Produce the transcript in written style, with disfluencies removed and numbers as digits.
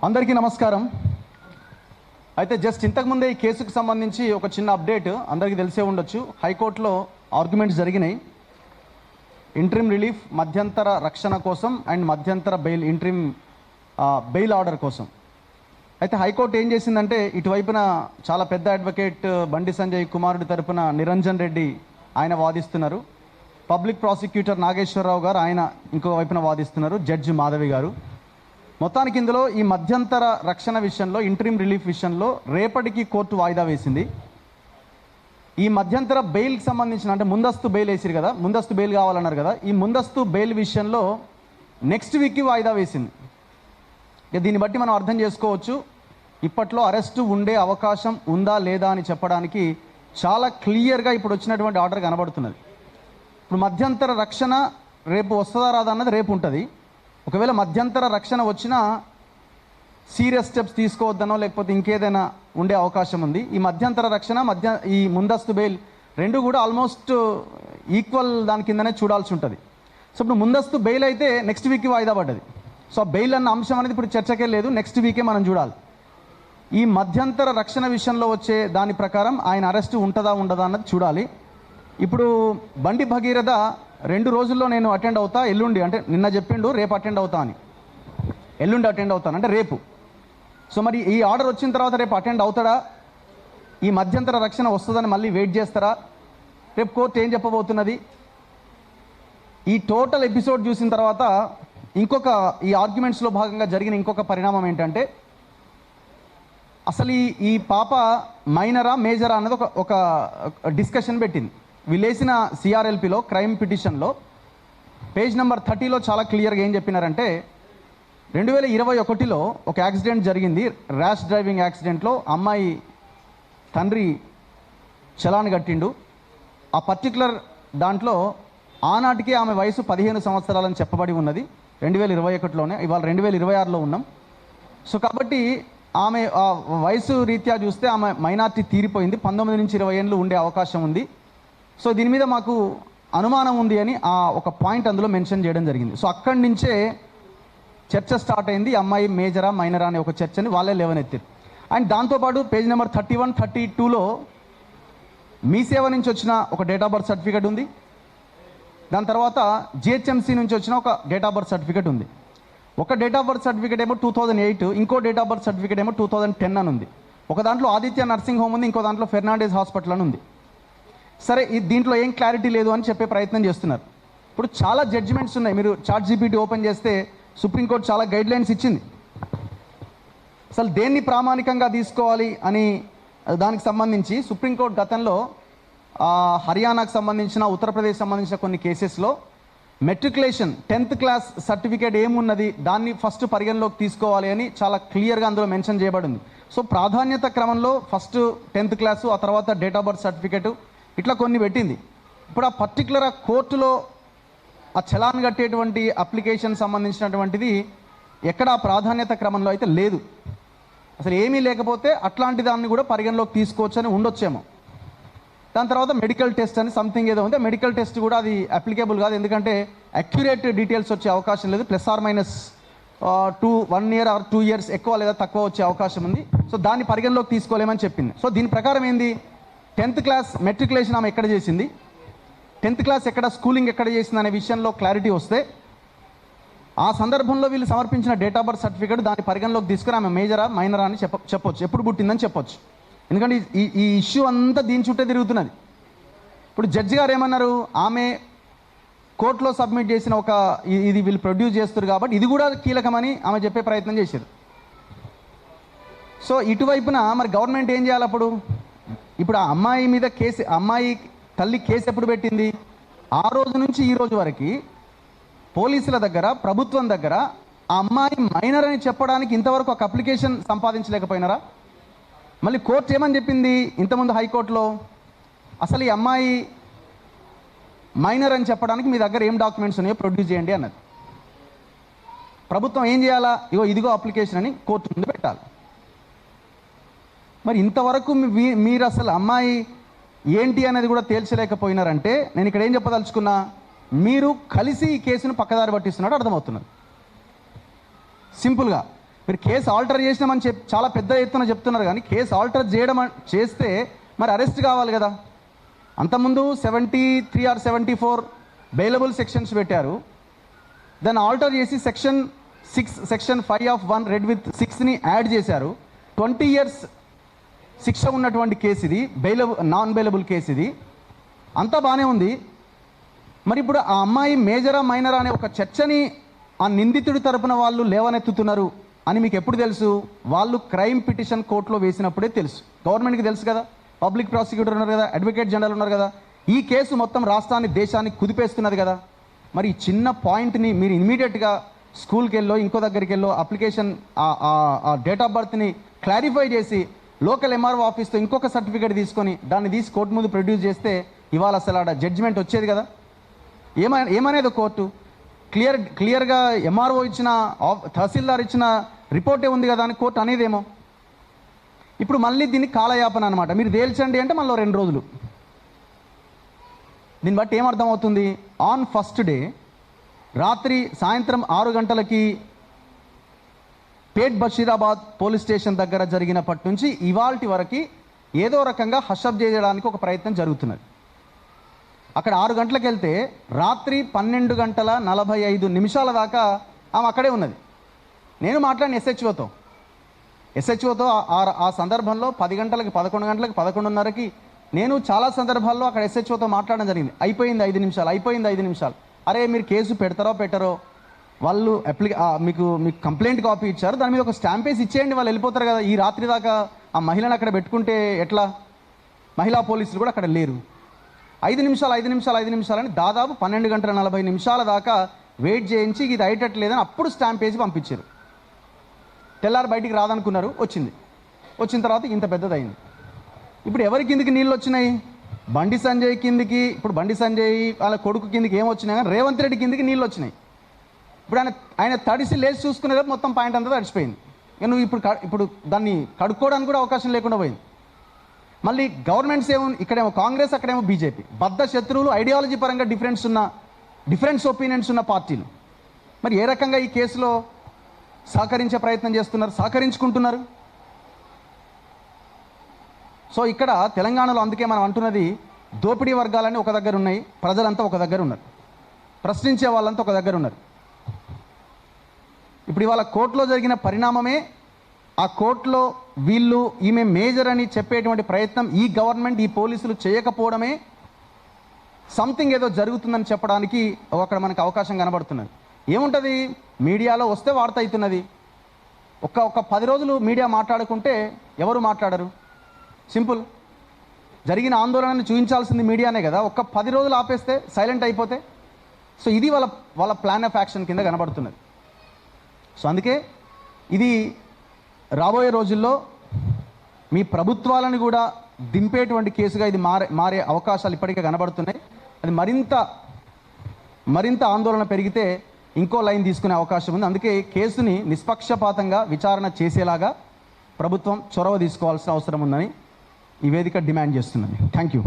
అందరికీ నమస్కారం. అయితే జస్ట్ ఇంతకుముందే ఈ కేసుకు సంబంధించి ఒక చిన్న అప్డేట్ అందరికీ తెలిసే ఉండొచ్చు. హైకోర్టులో ఆర్గ్యుమెంట్స్ జరిగినాయి. ఇంట్రిమ్ రిలీఫ్, మధ్యంతర రక్షణ కోసం అండ్ మధ్యంతర బెయిల్, ఇంట్రిమ్ బెయిల్ ఆర్డర్ కోసం. అయితే హైకోర్టు ఏం చేసిందంటే, ఇటువైపున చాలా పెద్ద అడ్వకేట్ బండి సంజయ్ కుమారుడి తరపున నిరంజన్ రెడ్డి ఆయన వాదిస్తున్నారు. పబ్లిక్ ప్రాసిక్యూటర్ నాగేశ్వరరావు గారు ఆయన ఇంకో వైపున వాదిస్తున్నారు, జడ్జి మాధవి గారు. మొత్తానికి ఇందులో ఈ మధ్యంతర రక్షణ విషయంలో, ఇంట్రీమ్ రిలీఫ్ విషయంలో రేపటికి కోర్టు వాయిదా వేసింది. ఈ మధ్యంతర బెయిల్కి సంబంధించిన, అంటే ముందస్తు బెయిల్ వేసిరు కదా, ముందస్తు బెయిల్ కావాలన్నారు కదా, ఈ ముందస్తు బెయిల్ విషయంలో నెక్స్ట్ వీక్కి వాయిదా వేసింది. ఇక దీన్ని బట్టి మనం అర్థం చేసుకోవచ్చు, ఇప్పట్లో అరెస్టు ఉండే అవకాశం ఉందా లేదా అని చెప్పడానికి చాలా క్లియర్గా ఇప్పుడు వచ్చినటువంటి ఆర్డర్ కనబడుతున్నది. ఇప్పుడు మధ్యంతర రక్షణ రేపు వస్తుందా రాదా అన్నది రేపు ఉంటుంది. ఒకవేళ మధ్యంతర రక్షణ వచ్చినా సీరియస్ స్టెప్స్ తీసుకోవద్దనో లేకపోతే ఇంకేదైనా ఉండే అవకాశం ఉంది. ఈ మధ్యంతర రక్షణ, ఈ ముందస్తు బెయిల్ రెండు కూడా ఆల్మోస్ట్ ఈక్వల్ దాని కిందనే చూడాల్సి ఉంటుంది. సో ఇప్పుడు ముందస్తు బెయిల్ అయితే నెక్స్ట్ వీక్కి వాయిదా పడ్డది. సో బెయిల్ అన్న అంశం అనేది ఇప్పుడు చర్చకే లేదు, నెక్స్ట్ వీకే మనం చూడాలి. ఈ మధ్యంతర రక్షణ విషయంలో వచ్చే దాని ప్రకారం ఆయన అరెస్టు ఉంటుందా ఉండదా అన్నది చూడాలి. ఇప్పుడు బండి భగీరథ 2 రోజుల్లో నేను అటెండ్ అవుతా, ఎల్లుండి అంటే నిన్న చెప్పిండు రేపు అటెండ్ అవుతా అని, ఎల్లుండి అటెండ్ అవుతాను అంటే రేపు. సో మరి ఈ ఆర్డర్ వచ్చిన తర్వాత రేపు అటెండ్ అవుతాడా, ఈ మధ్యంతర రక్షణ వస్తుందని మళ్ళీ వెయిట్ చేస్తారా, రేపు కోర్టు ఏం చెప్పబోతున్నది? ఈ టోటల్ ఎపిసోడ్ చూసిన తర్వాత ఈ ఆర్గ్యుమెంట్స్లో భాగంగా జరిగిన ఇంకొక పరిణామం ఏంటంటే, అసలు ఈ పాప మైనరా మేజరా అన్నది ఒక డిస్కషన్ పెట్టింది. వీళ్ళేసిన సిఆర్ఎల్పిలో, క్రైమ్ పిటిషన్లో పేజ్ నెంబర్ 30లో చాలా క్లియర్గా ఏం చెప్పినారంటే, 2021లో ఒక యాక్సిడెంట్ జరిగింది, ర్యాష్ డ్రైవింగ్ యాక్సిడెంట్లో అమ్మాయి తండ్రి చలాన్ కట్టిండు. ఆ పర్టికులర్ దాంట్లో ఆనాటికి ఆమె వయసు 15 సంవత్సరాలని చెప్పబడి ఉన్నది 2021లోనే. ఇవాళ 2026లో ఉన్నాం. సో కాబట్టి ఆమె వయసు రీత్యా చూస్తే ఆమె మైనార్టీ తీరిపోయింది, 19 నుంచి 20 ఏళ్ళు ఉండే అవకాశం ఉంది. సో దీని మీద మాకు అనుమానం ఉంది అని ఒక పాయింట్ అందులో మెన్షన్ చేయడం జరిగింది. సో అక్కడి నుంచే చర్చ స్టార్ట్ అయింది. అమ్మాయి మేజరా మైనరా అనే ఒక చర్చని వాళ్ళే లేవనెత్తారు. అండ్ దాంతోపాటు పేజ్ నెంబర్ 31, 32లో మీ సేవ నుంచి వచ్చిన ఒక డేట్ ఆఫ్ బర్త్ సర్టిఫికేట్ ఉంది. దాని తర్వాత జిహెచ్ఎంసీ నుంచి వచ్చిన ఒక డేట్ ఆఫ్ బర్త్ సర్టిఫికేట్ ఉంది. ఒక డేట్ ఆఫ్ బర్త్ సర్టిఫికేట్ ఏమో 2008, ఇంకో డేట్ ఆఫ్ బర్త్ సర్టిఫికేట్ ఏమో 2010 అని ఉంది. ఒక దాంట్లో ఆదిత్య నర్సింగ్ హోమ్ ఉంది, ఇంకో దాంట్లో ఫెర్నాండెస్ హాస్పిటల్ అని ఉంది. సరే, దీంట్లో ఏం క్లారిటీ లేదు అని చెప్పే ప్రయత్నం చేస్తున్నారు. ఇప్పుడు చాలా జడ్జిమెంట్స్ ఉన్నాయి. మీరు ChatGPT ఓపెన్ చేస్తే సుప్రీంకోర్టు చాలా గైడ్లైన్స్ ఇచ్చింది. అసలు దేన్ని ప్రామాణికంగా తీసుకోవాలి అని దానికి సంబంధించి సుప్రీంకోర్టు గతంలో హర్యానాకు సంబంధించిన, ఉత్తరప్రదేశ్ సంబంధించిన కొన్ని కేసెస్లో మెట్రికులేషన్ 10th క్లాస్ సర్టిఫికేట్ ఏమున్నది దాన్ని ఫస్ట్ పరిగణలోకి తీసుకోవాలి అని చాలా క్లియర్గా అందులో మెన్షన్ చేయబడింది. సో ప్రాధాన్యత క్రమంలో ఫస్ట్ 10th క్లాసు, ఆ తర్వాత డేట్ ఆఫ్ బర్త్ సర్టిఫికేటు, ఇట్లా కొన్ని పెట్టింది. ఇప్పుడు ఆ పర్టికులర్ కోర్టులో ఆ చలాన్ కట్టేటువంటి అప్లికేషన్ సంబంధించినటువంటిది ఎక్కడ ప్రాధాన్యత క్రమంలో అయితే లేదు. అసలు ఏమీ లేకపోతే అట్లాంటి దాన్ని కూడా పరిగణలోకి తీసుకోవచ్చు అని ఉండొచ్చేమో. దాని తర్వాత మెడికల్ టెస్ట్ అని సంథింగ్ ఏదో ఉంది. మెడికల్ టెస్ట్ కూడా అది అప్లికేబుల్ కాదు, ఎందుకంటే అక్యురేట్ డీటెయిల్స్ వచ్చే అవకాశం లేదు. +/- 1 year or 2 years ఎక్కువ లేదా తక్కువ వచ్చే అవకాశం ఉంది. సో దాన్ని పరిగణలోకి తీసుకోలేమని చెప్పింది. సో దీని ప్రకారం ఏంది, 10th క్లాస్ మెట్రికులేషన్ ఆమె ఎక్కడ చేసింది, 10th క్లాస్ ఎక్కడ, స్కూలింగ్ ఎక్కడ చేసింది అనే విషయంలో క్లారిటీ వస్తే ఆ సందర్భంలో వీళ్ళు సమర్పించిన డేట్ ఆఫ్ బర్త్ సర్టిఫికేట్ దాన్ని పరిగణలోకి తీసుకుని ఆమె మేజరా మైనరా అని చెప్పొచ్చు, ఎప్పుడు పుట్టిందని చెప్పొచ్చు. ఎందుకంటే ఈ ఇష్యూ అంతా దీని చుట్టే తిరుగుతున్నది. ఇప్పుడు జడ్జి గారు ఏమన్నారు, ఆమె కోర్టులో సబ్మిట్ చేసిన ఇది వీళ్ళు ప్రొడ్యూస్ చేస్తారు కాబట్టి ఇది కూడా కీలకమని ఆమె చెప్పే ప్రయత్నం చేశారు. సో ఇటువైపున మరి గవర్నమెంట్ ఏం చేయాలి అప్పుడు? ఇప్పుడు ఆ అమ్మాయి మీద కేసు, అమ్మాయి తల్లి కేసు ఎప్పుడు పెట్టింది? ఆ రోజు నుంచి ఈ రోజు వరకు పోలీసుల దగ్గర, ప్రభుత్వం దగ్గర ఆ అమ్మాయి మైనర్ అని చెప్పడానికి ఇంతవరకు ఒక అప్లికేషన్ సంపాదించలేకపోయినారా? మళ్ళీ కోర్టు ఏమని చెప్పింది ఇంతకుముందు హైకోర్టులో, అసలు ఈ అమ్మాయి మైనర్ అని చెప్పడానికి మీ దగ్గర ఏం డాక్యుమెంట్స్ ఉన్నాయో ప్రొడ్యూస్ చేయండి అన్నది. ప్రభుత్వం ఏం చేయాలా? ఇదిగో అప్లికేషన్ అని కోర్టు ముందు పెట్టాలి. మరి ఇంతవరకు మీరు అసలు అమ్మాయి ఏంటి అనేది కూడా తేల్చలేకపోయినారంటే నేను ఇక్కడ ఏం చెప్పదలుచుకున్నా, మీరు కలిసి ఈ కేసును పక్కదారి పట్టిస్తున్నాడు అర్థమవుతున్నది. సింపుల్గా మీరు కేసు ఆల్టర్ చేసినామని చాలా పెద్ద ఎత్తున చెప్తున్నారు, కానీ కేసు ఆల్టర్ చేస్తే మరి అరెస్ట్ కావాలి కదా. అంతకుముందు 73 or 74 బెయిలబుల్ సెక్షన్స్ పెట్టారు, దాన్ని ఆల్టర్ చేసి సెక్షన్ 5 of 1 రెడ్ విత్ 6ని యాడ్ చేశారు. 20 years శిక్ష ఉన్నటువంటి కేసు ఇది, నాన్ బెయిలబుల్ కేసు ఇది. అంతా బాగానే ఉంది. మరి ఇప్పుడు ఆ అమ్మాయి మేజరా మైనరా అనే ఒక చర్చని ఆ నిందితుడి తరపున వాళ్ళు లేవనెత్తుతున్నారు అని మీకు ఎప్పుడు తెలుసు? వాళ్ళు క్రైమ్ పిటిషన్ కోర్టులో వేసినప్పుడే తెలుసు. గవర్నమెంట్కి తెలుసు కదా, పబ్లిక్ ప్రాసిక్యూటర్ ఉన్నారు కదా, అడ్వకేట్ జనరల్ ఉన్నారు కదా. ఈ కేసు మొత్తం రాష్ట్రాన్ని దేశాన్ని కుదిపేస్తున్నది కదా. మరి ఈ చిన్న పాయింట్ని మీరు ఇమీడియట్గా స్కూల్కి వెళ్ళో ఇంకో దగ్గరికి వెళ్ళో అప్లికేషన్ డేట్ ఆఫ్ బర్త్ని క్లారిఫై చేసి లోకల్ ఎంఆర్ఓ ఆఫీస్తో ఇంకొక సర్టిఫికేట్ తీసుకొని దాన్ని తీసి కోర్టు ముందు ప్రొడ్యూస్ చేస్తే ఇవాళ అసలు ఆడ జడ్జిమెంట్ వచ్చేది కదా. ఏమనేది కోర్టు? క్లియర్గా ఎంఆర్ఓ ఇచ్చిన తహసీల్దార్ ఇచ్చిన రిపోర్టే ఉంది కదా అని కోర్టు అనేదేమో. ఇప్పుడు మళ్ళీ దీన్ని కాలయాపన అనమాట. మీరు తేల్చండి అంటే మళ్ళీ 2 రోజులు. దీన్ని బట్టి ఏమర్థమవుతుంది? ఆన్ ఫస్ట్ డే సాయంత్రం 6 గంటలకి పేట్ బషీరాబాద్ పోలీస్ స్టేషన్ దగ్గర జరిగినప్పటి నుంచి ఇవాల్టి వరకు ఏదో రకంగా హషప్ చేయడానికి ఒక ప్రయత్నం జరుగుతున్నది. అక్కడ 6 గంటలకు వెళ్తే రాత్రి 12:45 దాకా ఆమె అక్కడే ఉన్నది. నేను మాట్లాడిన ఎస్హెచ్ఓతో ఆ సందర్భంలో 10 గంటలకి 11 గంటలకి 11:30కి నేను చాలా సందర్భాల్లో అక్కడ ఎస్హెచ్ఓతో మాట్లాడడం జరిగింది. అయిపోయింది 5 నిమిషాలు. అరే మీరు కేసు పెడతారో పెట్టరో, వాళ్ళు మీకు కంప్లైంట్ కాపీ ఇచ్చారు, దాని మీద ఒక స్టాంప్ వేసి ఇచ్చేయండి, వాళ్ళు వెళ్ళిపోతారు కదా. ఈ రాత్రి దాకా ఆ మహిళను అక్కడ పెట్టుకుంటే ఎట్లా? మహిళా పోలీసులు కూడా అక్కడ లేరు. 5 నిమిషాలు అని దాదాపు 12:40 దాకా వెయిట్ చేయించి ఇది అయ్యేటట్లేదని అప్పుడు స్టాంప్ వేసి పంపించారు. తెల్లారి బయటికి రాదనుకున్నారు, వచ్చిన తర్వాత ఇంత పెద్దదైంది. ఇప్పుడు ఎవరి కిందికి నీళ్ళు వచ్చినాయి? బండి సంజయ్ కిందికి. ఇప్పుడు బండి సంజయ్ వాళ్ళ కొడుకు కిందికి ఏమొచ్చినాయి? కానీ రేవంత్ రెడ్డి కిందికి నీళ్ళు వచ్చినాయి. ఇప్పుడు ఆయన తడిసి లేచి చూసుకునేది మొత్తం పాయింట్ అంతా తడిచిపోయింది. ఇక నువ్వు ఇప్పుడు దాన్ని కడుక్కోవడానికి కూడా అవకాశం లేకుండా పోయింది. మళ్ళీ గవర్నమెంట్స్ ఇక్కడేమో కాంగ్రెస్, అక్కడేమో బీజేపీ, బద్ధ శత్రువులు, ఐడియాలజీ పరంగా డిఫరెన్స్ ఒపీనియన్స్ ఉన్న పార్టీలు. మరి ఏ రకంగా ఈ కేసులో సహకరించే ప్రయత్నం చేస్తున్నారు, సహకరించుకుంటున్నారు? సో ఇక్కడ తెలంగాణలో అందుకే మనం అంటున్నది, దోపిడీ వర్గాలన్నీ ఒక దగ్గర ఉన్నాయి, ప్రజలంతా ఒక దగ్గర ఉన్నారు, ప్రశ్నించే వాళ్ళంతా ఒక దగ్గర ఉన్నారు. ఇప్పుడు ఇవాళ కోర్టులో జరిగిన పరిణామమే, ఆ కోర్టులో ఈమె మేజర్ అని చెప్పేటువంటి ప్రయత్నం ఈ గవర్నమెంట్, ఈ పోలీసులు చేయకపోవడమే సంథింగ్ ఏదో జరుగుతుందని చెప్పడానికి అక్కడ మనకు అవకాశం కనబడుతున్నది. ఏముంటుంది? మీడియాలో వస్తే వార్త అవుతున్నది. ఒక 10 రోజులు మీడియా మాట్లాడుకుంటే ఎవరు మాట్లాడరు. సింపుల్. జరిగిన ఆందోళనని చూపించాల్సింది మీడియానే కదా. 10 రోజులు ఆపేస్తే, సైలెంట్ అయిపోతే, సో ఇది వాళ్ళ ప్లాన్ ఆఫ్ యాక్షన్ కింద కనబడుతున్నది. సో అందుకే ఇది రాబోయే రోజుల్లో మీ ప్రభుత్వాలను కూడా దింపేటువంటి కేసుగా ఇది మారే అవకాశాలు ఇప్పటికే కనబడుతున్నాయి. అది మరింత ఆందోళన పెరిగితే ఇంకో లైన్ తీసుకునే అవకాశం ఉంది. అందుకే కేసుని నిష్పక్షపాతంగా విచారణ చేసేలాగా ప్రభుత్వం చొరవ తీసుకోవాల్సిన అవసరం ఉందని ఈ వేదిక డిమాండ్ చేస్తున్నది. Thank you.